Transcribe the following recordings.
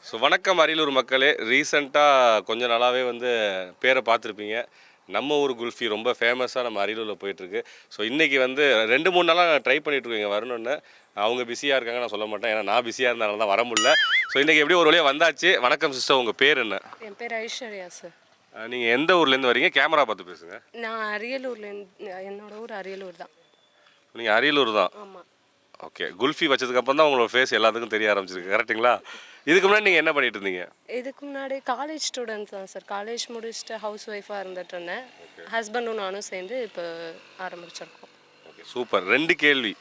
So வணக்கம் அரியலூர் மக்களே. ரீசெண்டாக கொஞ்ச நாளாகவே வந்து பேரை பார்த்துருப்பீங்க. நம்ம ஊர் குல்ஃபி ரொம்ப ஃபேமஸாக நம்ம அரியலூரில் போயிட்டுருக்கு. ஸோ இன்றைக்கி வந்து 2-3 நாளாக ட்ரை பண்ணிகிட்ருக்கீங்க வரணுன்னு. அவங்க பிஸியாக இருக்காங்க, நான் சொல்ல மாட்டேன். ஏன்னா நான் பிஸியாக இருந்தனால தான் வர முடியல. ஸோ இன்றைக்கி எப்படியும் ஒரு வழியாக வந்தாச்சு. வணக்கம் சிஸ்டர், உங்கள் பேர் என்ன? என் பேர் ஐஸ்வர்யா சார். நீங்கள் எந்த ஊர்லேருந்து வரீங்க? கேமரா பார்த்து பேசுங்க. நான் அரியலூர்லேருந்து, என்னோட ஊர் அரியலூர் தான். நீங்கள் அரியலூர் தான்? ஆமாம். ஓகே. குல்ஃபி வச்சதுக்கப்புறம் தான் உங்களோட ஃபேஸ் எல்லாத்துக்கும் தெரிய ஆரம்பிச்சிருக்கு, கரெக்டுங்களா? இதுக்கு முன்னாடி நீங்கள் என்ன பண்ணிட்டு இருந்தீங்க? இதுக்கு முன்னாடி காலேஜ் ஸ்டூடெண்ட்ஸ் தான் சார். காலேஜ் முடிச்சுட்டு ஹவுஸ் ஒய்ஃபாக இருந்துட்டு இருந்தேன். ஹஸ்பண்டும் நானும் சேர்ந்து இப்போ ஆரம்பிச்சிருக்கோம். Okay, super. 2 கேள்வி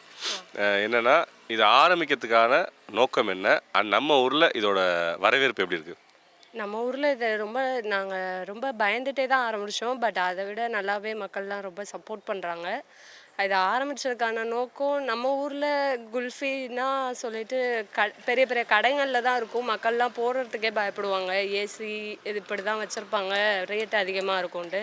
என்னென்னா, இது ஆரம்பிக்கிறதுக்கான நோக்கம் என்ன, அண்ட் நம்ம ஊரில் இதோட வரவேற்பு எப்படி இருக்குது? நம்ம ஊரில் இதை நாங்கள் ரொம்ப பயந்துகிட்டே தான் ஆரம்பித்தோம். பட் அதை விட நல்லாவே மக்கள்லாம் ரொம்ப சப்போர்ட் பண்ணுறாங்க. இதை ஆரம்பித்ததுக்கான நோக்கம், நம்ம ஊரில் குல்ஃபின்னா சொல்லிட்டு பெரிய பெரிய கடைகளில் தான் இருக்கும். மக்கள்லாம் போடுறதுக்கே பயப்படுவாங்க. ஏசி இது இப்படி தான் வச்சுருப்பாங்க, ரேட் அதிகமாக இருக்கும்ட்டு.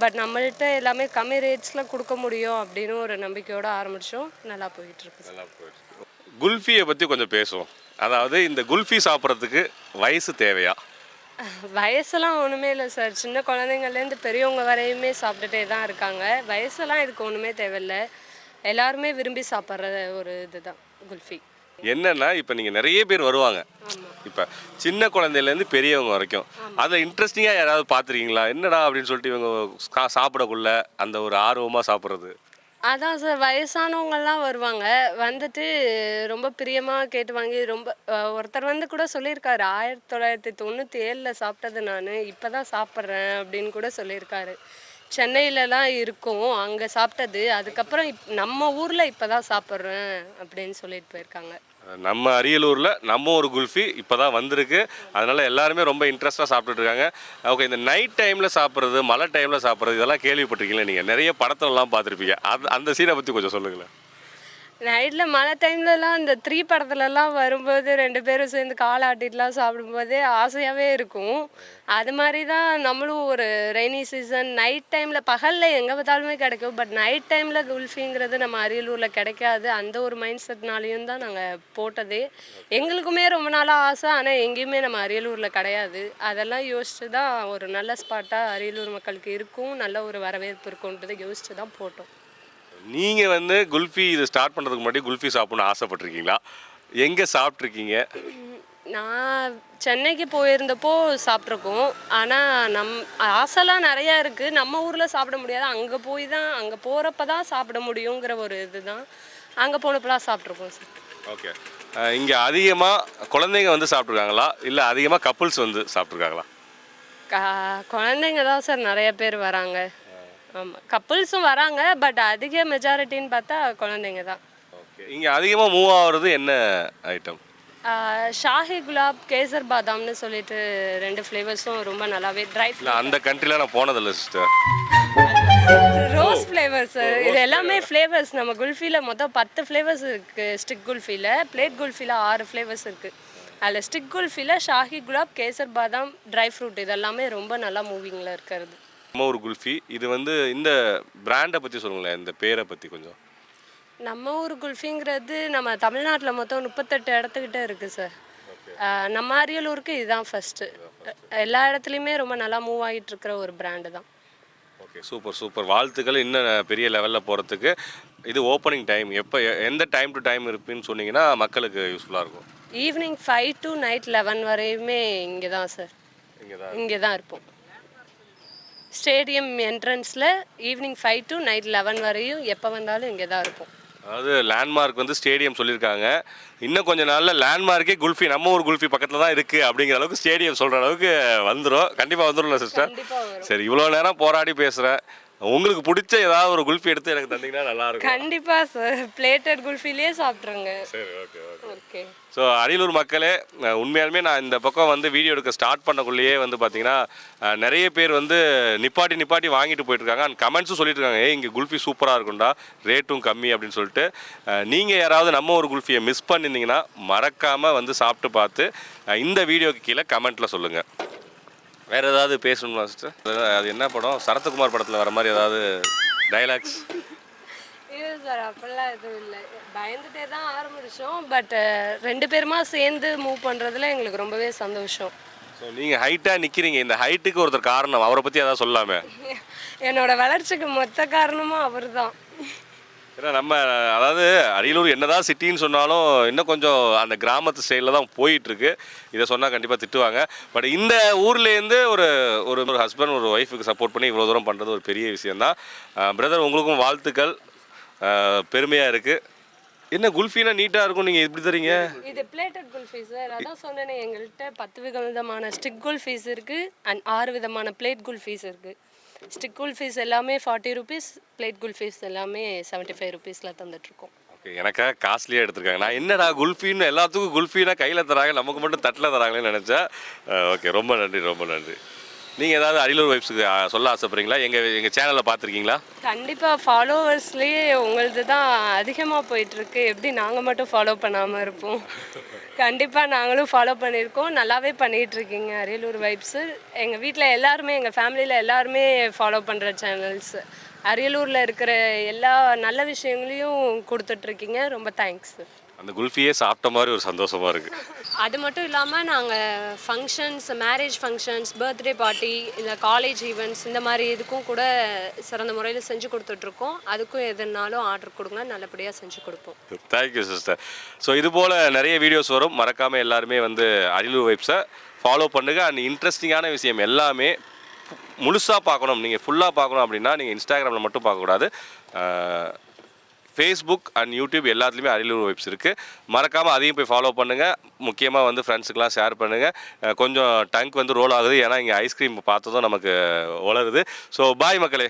பட் நம்மள்கிட்ட எல்லாமே கம்மி ரேட்ஸில் கொடுக்க முடியும் அப்படின்னு ஒரு நம்பிக்கையோடு ஆரம்பித்தோம். நல்லா போயிட்டுருக்கு. நல்லா போயிட்டு. குல்ஃபியை பற்றி கொஞ்சம் பேசுவோம். அதாவது இந்த குல்ஃபி சாப்பிட்றதுக்கு வயசு தேவையா? வயசெல்லாம் ஒன்றுமே இல்லை சார். சின்ன குழந்தைங்கள்லேருந்து பெரியவங்க வரையுமே சாப்பிட்டுட்டே தான் இருக்காங்க. வயசெல்லாம் இதுக்கு ஒன்றுமே தேவையில்லை. எல்லாருமே விரும்பி சாப்பிட்ற ஒரு இதுதான் குல்ஃபி. என்னன்னா, இப்போ நீங்கள் நிறைய பேர் வருவாங்க. இப்போ சின்ன குழந்தையிலேருந்து பெரியவங்க வரைக்கும் அதில் இன்ட்ரெஸ்டிங்காக யாராவது பார்த்துருக்கீங்களா? என்னடா அப்படின்னு சொல்லிட்டு இவங்க சாப்பிடக்குள்ள அந்த ஒரு ஆர்வமாக சாப்பிட்றது? அதான் சார், வயசானவங்கெல்லாம் வருவாங்க. வந்துட்டு ரொம்ப பிரியமாக கேட்டு வாங்கி ஒருத்தர் வந்து கூட சொல்லியிருக்காரு, 1997 சாப்பிட்டது நான் இப்போ தான் சாப்பிட்றேன் அப்படின்னு கூட சொல்லியிருக்காரு. சென்னையிலலாம் இருக்கும் அங்கே சாப்பிட்டது, அதுக்கப்புறம் நம்ம ஊரில் இப்போ தான் சாப்பிட்றேன் அப்படின்னு சொல்லிட்டு போயிருக்காங்க. நம்ம அரியலூரில் நம்ம ஒரு குல்ஃபி இப்போ தான் வந்திருக்கு. அதனால் எல்லாருமே ரொம்ப இன்ட்ரெஸ்ட்டாக சாப்பிட்டுட்டு இருக்காங்க. ஓகே, இந்த நைட் டைமில் சாப்பிட்றது, மழை டைமில் சாப்பிட்றது, இதெல்லாம் கேள்விப்பட்டிருக்கீங்களா? நீங்கள் நிறைய படத்துலலாம் பார்த்துருப்பீங்க. அந்த சீனை பற்றி கொஞ்சம் சொல்லுங்களேன். நைட்டில் மழை டைம்லலாம் இந்த 3 படத்துலலாம் வரும்போது 2 பேரும் சேர்ந்து கால் ஆட்டிட்டுலாம் சாப்பிடும்போதே ஆசையாகவே இருக்கும். அது மாதிரி தான் நம்மளும் ஒரு ரெய்னி சீசன் நைட் டைமில், பகலில் எங்கே பார்த்தாலுமே கிடைக்கும். பட் நைட் டைமில் குல்ஃபிங்கிறது நம்ம அரியலூரில் கிடைக்காது. அந்த ஒரு மைண்ட் செட்னாலையும் தான் நாங்கள் போட்டதே. எங்களுக்குமே ரொம்ப நாளாக ஆசை, ஆனால் எங்கேயுமே நம்ம அரியலூரில் கிடையாது. அதெல்லாம் யோசித்து தான் ஒரு நல்ல ஸ்பாட்டாக அரியலூர் மக்களுக்கு இருக்கும், நல்ல ஒரு வரவேற்பு இருக்கும்ன்றதை யோசித்து தான் போட்டோம். நீங்கள் வந்து குல்ஃபி இது ஸ்டார்ட் பண்ணுறதுக்கு முன்னாடி குல்ஃபி சாப்பிட்ணுன்னு ஆசைப்பட்டிருக்கீங்களா? எங்கே சாப்பிட்ருக்கீங்க? நான் சென்னைக்கு போயிருந்தப்போ சாப்பிட்ருக்கோம். ஆனால் ஆசைலாம் நிறையா இருக்குது. நம்ம ஊரில் சாப்பிட முடியாது. அங்கே போகிறப்ப தான் சாப்பிட முடியுங்கிற ஒரு இதுதான். அங்கே போனப்பெல்லாம் சாப்பிட்ருக்கோம் சார். ஓகே. இங்கே அதிகமாக குழந்தைங்க வந்து சாப்பிட்ருக்காங்களா, இல்லை அதிகமாக கப்புள்ஸ் வந்து சாப்பிட்ருக்காங்களா? குழந்தைங்க தான் சார் நிறைய பேர் வராங்க. ஆமாம், கப்புள்ஸும் வராங்க. பட் அதிக மெஜாரிட்டின்னு பார்த்தா குழந்தைங்க தான். ஓகே. இங்கே அதிகமாக மூவ் ஆகிறது என்ன ஐட்டம்? ஷாஹி குலாப், கேசர் பாதாம்னு சொல்லிட்டு 2 ஃப்ளேவர்ஸும் ரொம்ப நல்லாவே ட்ரை. இல்லை, அந்த கண்ட்ரிலாம் நான் போனதில்லை சிஸ்டர். ரோஸ் ஃப்ளேவர்ஸ், இது எல்லாமே ஃப்ளேவர்ஸ். நம்ம குல்ஃபியில் மொத்தம் 10 ஃப்ளேவர்ஸ் இருக்குது. ஸ்டிக் குல்ஃபியில், பிளேட் குல்ஃபியில் 6 ஃப்ளேவர்ஸ் இருக்குது. அதில் ஸ்டிக் குல்ஃபியில் ஷாஹி குலாப், கேசர் பாதாம், ட்ரை ஃப்ரூட் இதெல்லாமே ரொம்ப நல்லா மூவிங்கில் இருக்கிறது. நம்ம ஊர் குல்ஃபி இது வந்து இந்த பிராண்டை பற்றி சொல்லுங்களேன், இந்த பேரை பற்றி கொஞ்சம். நம்ம ஊர் குல்ஃபிங்கிறது நம்ம தமிழ்நாட்டில் மொத்தம் 38 இடத்துக்கிட்ட இருக்குது சார். நம்ம அரியலூருக்கு இதுதான் ஃபஸ்ட்டு. எல்லா இடத்துலையுமே ரொம்ப நல்லா மூவ் ஆகிட்டு இருக்கிற ஒரு பிராண்டு தான். Okay, super super. வாழ்த்துக்கள் இன்னும் பெரிய லெவலில் போகிறதுக்கு. இது ஓப்பனிங் டைம் எப்போ, எந்த டைம் டு டைம் இருப்புன்னு சொன்னீங்கன்னா மக்களுக்கு யூஸ்ஃபுல்லாக இருக்கும். ஈவினிங் 5 to நைட் 11 வரையுமே இங்கே தான் சார். இங்கே தான் இருப்போம். ஸ்டேடியம் என்ட்ரன்ஸில் ஈவினிங் 5 to நைட் 11 வரையும் எப்போ வந்தாலும் இங்கே தான் இருப்போம். அதாவது லேண்ட்மார்க் வந்து ஸ்டேடியம் சொல்லியிருக்காங்க. இன்னும் கொஞ்சம் நாளில் லேண்ட்மார்க்கே குல்ஃபி நம்ம ஊர் குல்ஃபி பக்கத்தில் தான் இருக்குது அப்படிங்கிற அளவுக்கு ஸ்டேடியம் சொல்கிற அளவுக்கு வந்துடும். கண்டிப்பாக வந்துடும்ல சிஸ்டர்? சரி, இவ்வளோ நேரம் போராடி பேசுகிறேன். உங்களுக்கு பிடிச்ச ஏதாவது ஒரு குல்ஃபி எடுத்து எனக்கு தந்தீங்கன்னா நல்லாயிருக்கும். கண்டிப்பாக சார், பிளேட்டட் குல்ஃபிலே சாப்பிட்ருங்க. சரி, ஓகே ஓகே. ஸோ அரியலூர் மக்களே, உண்மையாலுமே நான் இந்த பக்கம் வந்து வீடியோ எடுக்க ஸ்டார்ட் பண்ணக்குள்ளேயே வந்து பார்த்தீங்கன்னா நிறைய பேர் வந்து நிப்பாட்டி வாங்கிட்டு போயிட்டுருக்காங்க. அண்ட் கமெண்ட்ஸும் சொல்லிட்டு இருக்காங்க, இங்கே குல்ஃபி சூப்பராக இருக்கும்டா, ரேட்டும் கம்மி அப்படின்னு சொல்லிட்டு. நீங்கள் யாராவது நம்ம ஒரு குல்ஃபியை மிஸ் பண்ணியிருந்தீங்கன்னா மறக்காமல் வந்து சாப்பிட்டு பார்த்து இந்த வீடியோக்கு கீழே கமெண்ட்டில் சொல்லுங்கள். வேறு ஏதாவது பேசணுமா சிஸ்டர்? அது என்ன படம், சரத்குமார் படத்தில் வர மாதிரி ஏதாவது டைலாக்ஸ்? இல்லை சார், அப்படிலாம் எதுவும் இல்லை. பயந்துட்டே தான் ஆரம்பிச்சோம். பட் 2 பேருமா சேர்ந்து மூவ் பண்ணுறதுல எங்களுக்கு ரொம்பவே சந்தோஷம். ஸோ நீங்கள் ஹைட்டாக நிற்கிறீங்க, இந்த ஹைட்டுக்கு ஒருத்தர் காரணம், அவரை பற்றி அதான் சொல்லாமே. என்னோட வளர்ச்சிக்கு மொத்த காரணமும் அவர் தான். ஏன்னா நம்ம அதாவது அரியலூர் என்னதான் சிட்டின்னு சொன்னாலும் இன்னும் கொஞ்சம் அந்த கிராமத்து ஸ்டைலில் தான் போயிட்டுருக்கு. இதை சொன்னால் கண்டிப்பாக திட்டுவாங்க. பட் இந்த ஊர்லேருந்து ஒரு ஒரு ஹஸ்பண்ட் ஒரு ஒய்ஃபுக்கு சப்போர்ட் பண்ணி இவ்வளோ தூரம் பண்ணுறது ஒரு பெரிய விஷயந்தான். பிரதர் உங்களுக்கும் வாழ்த்துக்கள், பெருமையாக இருக்குது. என்ன குல்ஃபினா நீட்டாக இருக்கும், நீங்கள் இப்படி தரீங்க? இது பிளேட்டட் குல்ஃபி சார். அதான் சொன்னேனே, எங்கள்கிட்ட 10 விதமான ஸ்டிக் குல்ஃபீஸ் இருக்குது அண்ட் 6 விதமான பிளேட் குல்ஃபீஸ் இருக்குது. ஸ்டிக் குல்ஃபீஸ் எல்லாமே 40 ருபீஸ், பிளேட் குல்ஃபீஸ் எல்லாமே 75 ருபீஸில் தந்துட்டுருக்கோம். ஓகே, எனக்காக காஸ்ட்லியாக எடுத்துருக்காங்க. நான் என்னடா குல்ஃபின்னு எல்லாத்துக்கும் குல்ஃபினா கையில் தராங்க, நமக்கு மட்டும் தட்டில் தராங்களேன்னு நினச்சேன். ஓகே, ரொம்ப நன்றி, ரொம்ப நன்றி. நீங்கள் ஏதாவது அரியலூர் வைப்ஸுக்கு சொல்ல ஆசைப்படுறீங்களா? எங்கள் சேனலில் பார்த்துருக்கீங்களா? கண்டிப்பாக ஃபாலோவர்ஸ்லேயே உங்களது தான் அதிகமாக போயிட்டுருக்கு. எப்படி நாங்கள் மட்டும் ஃபாலோ பண்ணாமல் இருப்போம்? கண்டிப்பாக நாங்களும் ஃபாலோ பண்ணியிருக்கோம். நல்லாவே பண்ணிகிட்ருக்கீங்க அரியலூர் வைப்ஸு. எங்கள் வீட்டில் எல்லாருமே, எங்கள் ஃபேமிலியில் எல்லாருமே ஃபாலோ பண்ணுற சேனல்ஸ். அரியலூரில் இருக்கிற எல்லா நல்ல விஷயங்களையும் கொடுத்துட்ருக்கீங்க. ரொம்ப தேங்க்ஸ். அந்த குல்ஃபியே சாப்பிட்ட மாதிரி ஒரு சந்தோஷமாக இருக்குது. அது மட்டும் இல்லாமல் நாங்கள் functions, marriage functions, birthday party, இல்லை காலேஜ் ஈவெண்ட்ஸ், இந்த மாதிரி இதுக்கும் கூட சிறந்த முறையில் செஞ்சு கொடுத்துட்ருக்கோம். அதுக்கும் எதுனாலும் ஆர்டர் கொடுங்க, நல்லபடியாக செஞ்சு கொடுப்போம். Thank you sister. ஸோ இது போல் நிறைய வீடியோஸ் வரும். மறக்காமல் எல்லாருமே வந்து அரியலூர் வைப்ஸை ஃபாலோ பண்ணுங்கள். அண்ட் இன்ட்ரெஸ்டிங்கான விஷயம் எல்லாமே முழுசாக பார்க்கணும், நீங்கள் ஃபுல்லாக பார்க்கணும் அப்படின்னா நீங்கள் இன்ஸ்டாகிராமில் மட்டும் பார்க்கக்கூடாது. ஃபேஸ்புக் அண்ட் யூடியூப் எல்லாத்துலேயுமே அரியலூர் வைப்ஸ் இருக்குது. மறக்காமல் அதையும் போய் ஃபாலோ பண்ணுங்கள். முக்கியமாக வந்து ஃப்ரெண்ட்ஸுக்கெலாம் ஷேர் பண்ணுங்கள். கொஞ்சம் டங்க் வந்து ரோல் ஆகுது, ஏன்னா இங்கே ஐஸ்கிரீம் பார்த்ததும் நமக்கு வளருது. ஸோ பாய் மக்களே.